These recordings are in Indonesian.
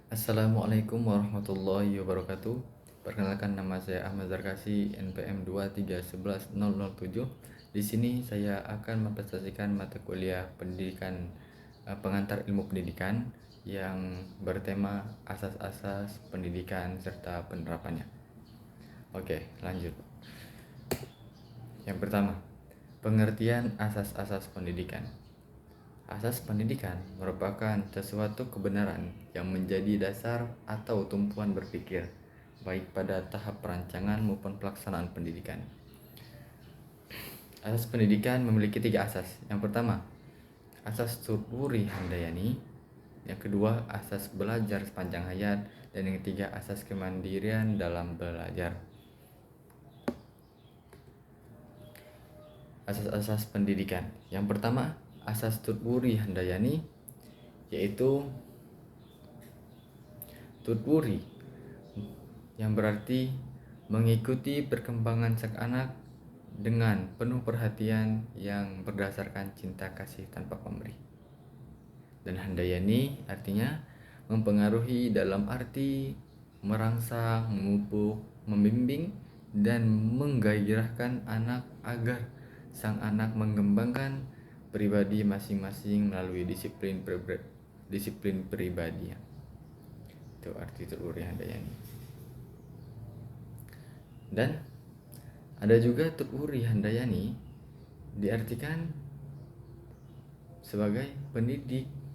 Assalamualaikum warahmatullahi wabarakatuh. Perkenalkan, nama saya Ahmad Zarkasi, NPM 2311007. Di sini saya akan mempresentasikan mata kuliah pendidikan pengantar ilmu pendidikan yang bertema asas-asas pendidikan serta penerapannya. Oke, lanjut. Yang pertama, pengertian asas-asas pendidikan. Asas pendidikan merupakan sesuatu kebenaran yang menjadi dasar atau tumpuan berpikir, baik pada tahap perancangan maupun pelaksanaan pendidikan. Asas pendidikan memiliki 3 asas. Yang pertama, asas Tutwuri Handayani. Yang kedua, asas belajar sepanjang hayat. Dan yang ketiga, asas kemandirian dalam belajar. Asas-asas pendidikan. Yang pertama, asas Tutwuri Handayani, yaitu Tutwuri, yang berarti mengikuti perkembangan sang anak dengan penuh perhatian yang berdasarkan cinta kasih tanpa pamrih. Dan Handayani artinya mempengaruhi dalam arti merangsang, memupuk, membimbing, dan menggairahkan anak agar sang anak mengembangkan pribadi masing-masing melalui disiplin pribadi. Itu arti Tutwuri Handayani. Dan ada juga Tutwuri Handayani diartikan sebagai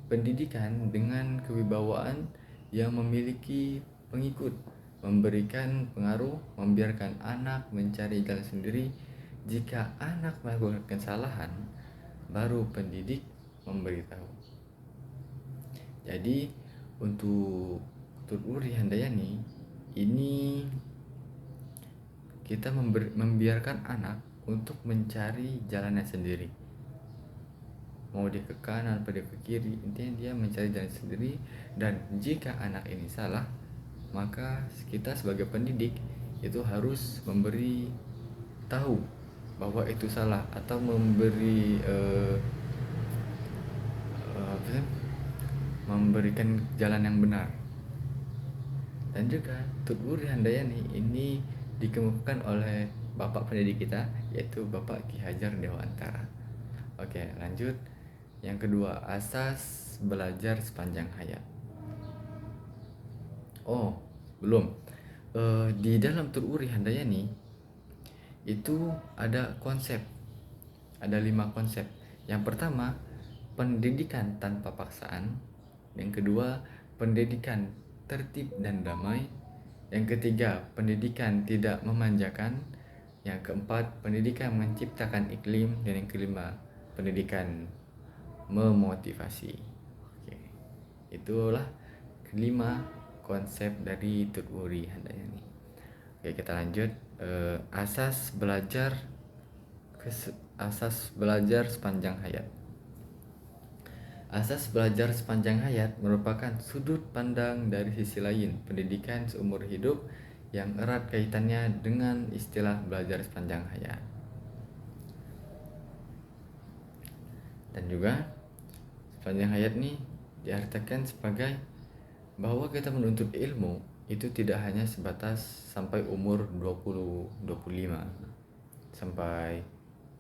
pendidikan dengan kewibawaan yang memiliki pengikut, memberikan pengaruh, membiarkan anak mencari jalan sendiri. Jika anak melakukan kesalahan, baru pendidik memberitahu. Jadi untuk Tutwuri Handayani ini kita membiarkan anak untuk mencari jalannya sendiri. Mau dia ke kanan atau dia ke kiri, intinya dia mencari jalan sendiri. Dan jika anak ini salah, maka kita sebagai pendidik itu harus memberi tahu bahwa itu salah, atau memberikan jalan yang benar. Dan juga Tutwuri Handayani ini dikemukakan oleh bapak pendidik kita, yaitu Bapak Ki Hajar Dewantara. Oke, lanjut. Yang kedua, asas belajar sepanjang hayat. Oh, belum. Di dalam Tutwuri Handayani itu ada konsep, ada 5 konsep. Yang pertama, pendidikan tanpa paksaan. Yang kedua, pendidikan tertib dan damai. Yang ketiga, pendidikan tidak memanjakan. Yang keempat, pendidikan menciptakan iklim. Dan yang kelima, pendidikan memotivasi. Oke. Itulah kelima konsep dari Tutwuri Handayani. Oke, kita lanjut. Asas belajar sepanjang hayat. Asas belajar sepanjang hayat merupakan sudut pandang dari sisi lain pendidikan seumur hidup yang erat kaitannya dengan istilah belajar sepanjang hayat. Dan juga sepanjang hayat nih diartikan sebagai bahwa kita menuntut ilmu itu tidak hanya sebatas sampai umur 20, 25 sampai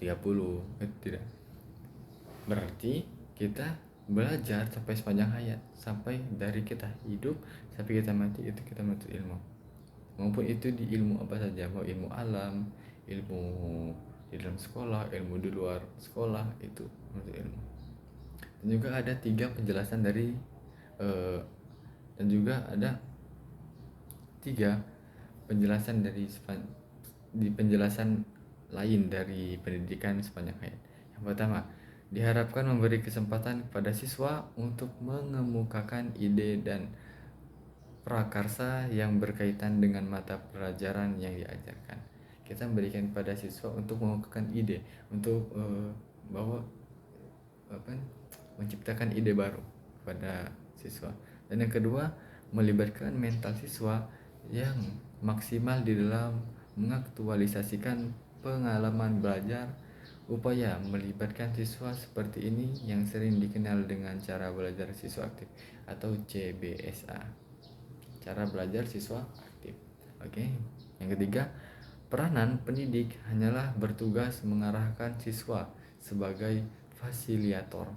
30, tidak. Berarti kita belajar sampai sepanjang hayat, sampai dari kita hidup sampai kita mati, itu kita menuntut ilmu. Maupun itu di ilmu apa saja, mau ilmu alam, ilmu di dalam sekolah, ilmu di luar sekolah, itu menuntut ilmu. Dan juga ada 3 penjelasan dari dan juga ada 3 penjelasan dari penjelasan lain dari pendidikan sepanjang hayat. Yang pertama, diharapkan memberi kesempatan kepada siswa untuk mengemukakan ide dan prakarsa yang berkaitan dengan mata pelajaran yang diajarkan. Kita memberikan kepada siswa untuk mengemukakan ide, untuk menciptakan ide baru kepada siswa. Dan yang kedua, melibatkan mental siswa yang maksimal di dalam mengaktualisasikan pengalaman belajar. Upaya melibatkan siswa seperti ini yang sering dikenal dengan cara belajar siswa aktif atau CBSA. cara belajar siswa aktif. Oke. Yang ketiga, peranan pendidik hanyalah bertugas mengarahkan siswa sebagai fasilitator,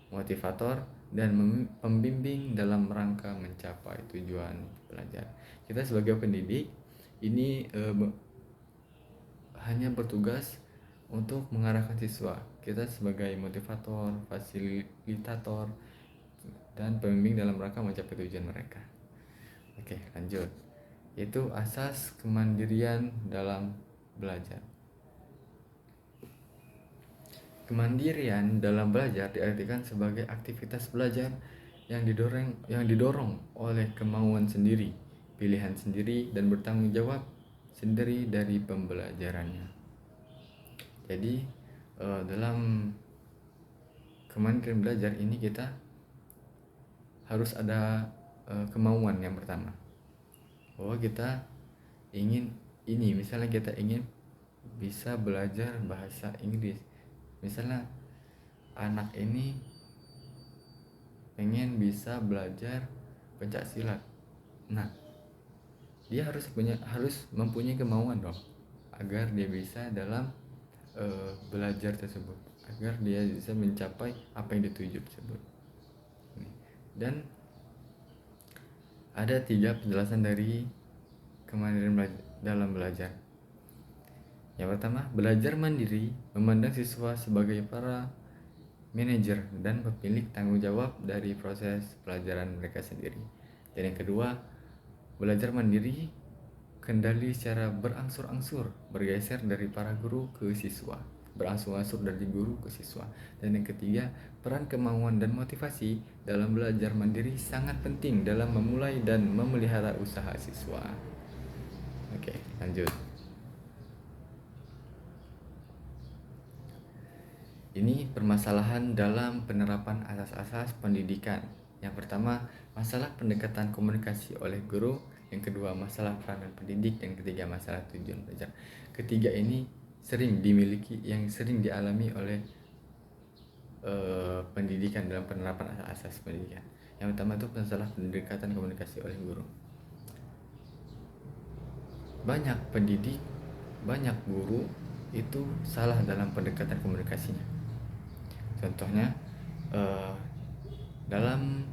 motivator, dan pembimbing dalam rangka mencapai tujuan belajar. Kita sebagai pendidik ini hanya bertugas untuk mengarahkan siswa. Kita sebagai motivator, fasilitator, dan pembimbing dalam rangka mencapai tujuan mereka. Oke, lanjut. Yaitu asas kemandirian dalam belajar. Kemandirian dalam belajar diartikan sebagai aktivitas belajar yang didorong oleh kemauan sendiri, pilihan sendiri, dan bertanggung jawab sendiri dari pembelajarannya. Jadi dalam kemandirian belajar ini kita harus ada kemauan yang pertama, bahwa kita ingin ini, misalnya kita ingin bisa belajar bahasa Inggris. Misalnya anak ini pengen bisa belajar pencaksilat. Nah, dia harus mempunyai kemauan dong agar dia bisa dalam belajar tersebut, agar dia bisa mencapai apa yang dituju tersebut. Dan ada 3 penjelasan dari kemandirian dalam belajar. Yang pertama, belajar mandiri memandang siswa sebagai para manajer dan pemilik tanggung jawab dari proses pelajaran mereka sendiri. Dan yang kedua, belajar mandiri kendali secara berangsur-angsur bergeser dari para guru ke siswa, berangsur-angsur dari guru ke siswa. Dan yang ketiga, peran kemauan dan motivasi dalam belajar mandiri sangat penting dalam memulai dan memelihara usaha siswa. Oke, lanjut. Ini permasalahan dalam penerapan asas-asas pendidikan. Yang pertama, masalah pendekatan komunikasi oleh guru. Yang kedua, masalah peranan pendidik. Dan ketiga, masalah tujuan belajar. Ketiga ini sering dialami oleh pendidikan dalam penerapan asas-asas pendidikan. Yang pertama itu masalah pendekatan komunikasi oleh guru. Banyak pendidik, banyak guru itu salah dalam pendekatan komunikasinya. Contohnya dalam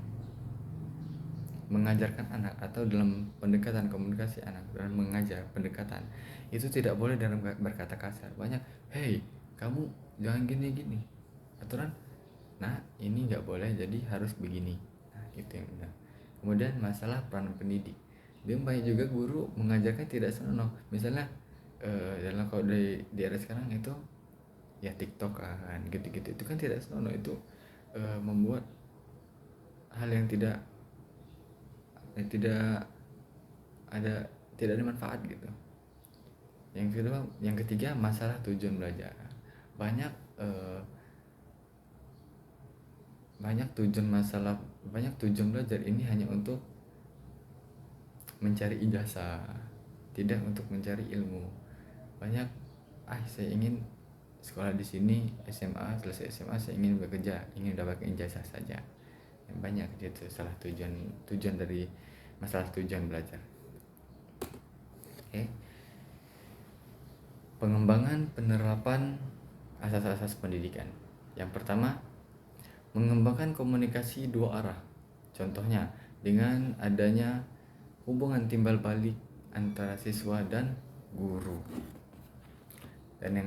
mengajarkan anak atau dalam pendekatan komunikasi anak, dalam mengajar pendekatan itu tidak boleh dalam berkata kasar. Banyak, hey kamu jangan gini aturan, nah ini nggak boleh, jadi harus begini. Nah itu yang benar. Kemudian masalah peran pendidik, dia banyak juga guru mengajarkan tidak senonoh. Misalnya dalam kalau di era sekarang itu ya TikTok kan gitu-gitu, itu kan tidak senonoh, itu membuat hal yang tidak ada manfaat gitu. Yang ketiga masalah tujuan belajar. Banyak tujuan belajar ini hanya untuk mencari ijazah, tidak untuk mencari ilmu. Banyak saya ingin sekolah di sini SMA, selesai SMA saya ingin bekerja, ingin mendapatkan ijazah saja. Banyak itu salah tujuan dari masalah tujuan belajar. Oke. Pengembangan penerapan asas-asas pendidikan. Yang pertama, mengembangkan komunikasi 2 arah. Contohnya dengan adanya hubungan timbal balik antara siswa dan guru. Dan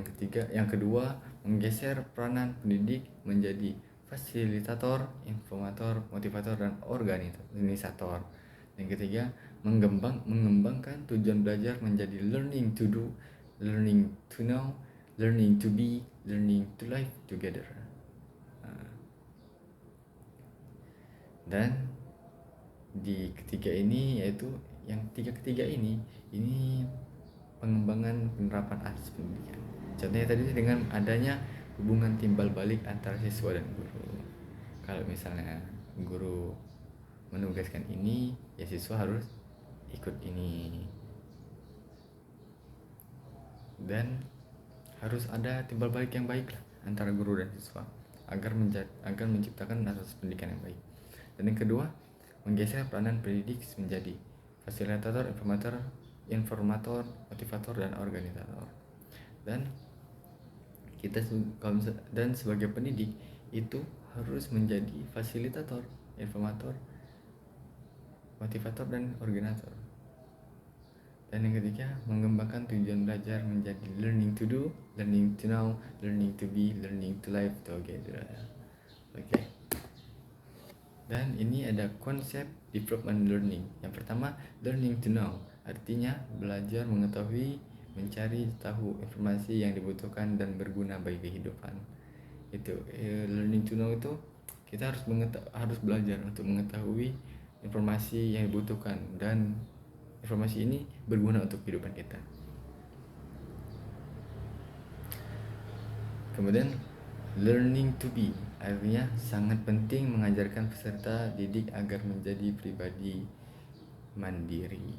yang kedua, menggeser peranan pendidik menjadi fasilitator, informator, motivator, dan organisator. Yang ketiga, mengembangkan tujuan belajar menjadi learning to do, learning to know, learning to be, learning to live together. Dan di ketiga ini, yaitu yang ketiga ini pengembangan penerapan asas pendidikan. Contohnya tadi dengan adanya hubungan timbal balik antara siswa dan guru. Kalau misalnya guru menugaskan ini, ya siswa harus ikut ini. Dan harus ada timbal balik yang baik lah antara guru dan siswa agar menciptakan asas pendidikan yang baik. Dan yang kedua, menggeser peranan pendidik menjadi fasilitator, informator, motivator, dan organisator. Dan kita dan sebagai pendidik itu harus menjadi fasilitator, informator, motivator, dan organisator. Dan yang ketiga, mengembangkan tujuan belajar menjadi learning to do, learning to know, learning to be, learning to live together. Oke. Dan ini ada konsep development learning. Yang pertama, learning to know, artinya belajar mengetahui, mencari tahu informasi yang dibutuhkan dan berguna bagi kehidupan. Itu learning to know itu kita harus belajar untuk mengetahui informasi yang dibutuhkan dan informasi ini berguna untuk kehidupan kita. Kemudian learning to be, artinya sangat penting mengajarkan peserta didik agar menjadi pribadi mandiri.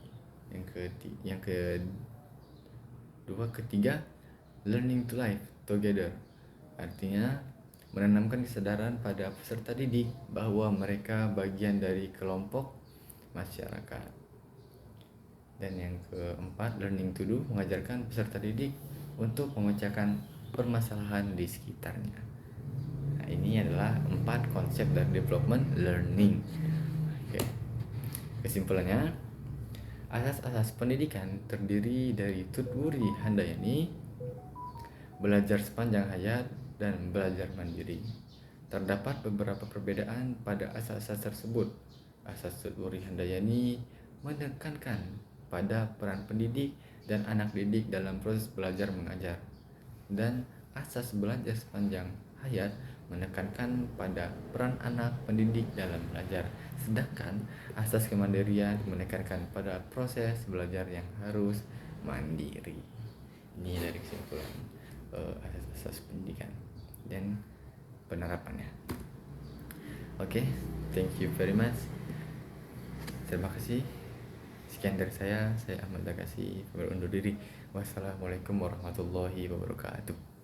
Ketiga, learning to live together, artinya menanamkan kesadaran pada peserta didik bahwa mereka bagian dari kelompok masyarakat. Dan yang keempat, learning to do, mengajarkan peserta didik untuk memecahkan permasalahan di sekitarnya. Nah, ini adalah 4 konsep dari development learning. Oke. Kesimpulannya, asas-asas pendidikan terdiri dari Tutwuri Handayani, belajar sepanjang hayat, dan belajar mandiri. Terdapat beberapa perbedaan pada asas-asas tersebut. Asas Tutwuri Handayani menekankan pada peran pendidik dan anak didik dalam proses belajar mengajar, dan asas belajar sepanjang hayat menekankan pada peran anak pendidik dalam belajar, sedangkan asas kemandirian menekankan pada proses belajar yang harus mandiri. Ini dari kesimpulan asas-asas pendidikan dan penerapannya. Oke, thank you very much. Terima kasih. Sekian dari saya Ahmad Dakasi, undur diri. Wassalamualaikum warahmatullahi wabarakatuh.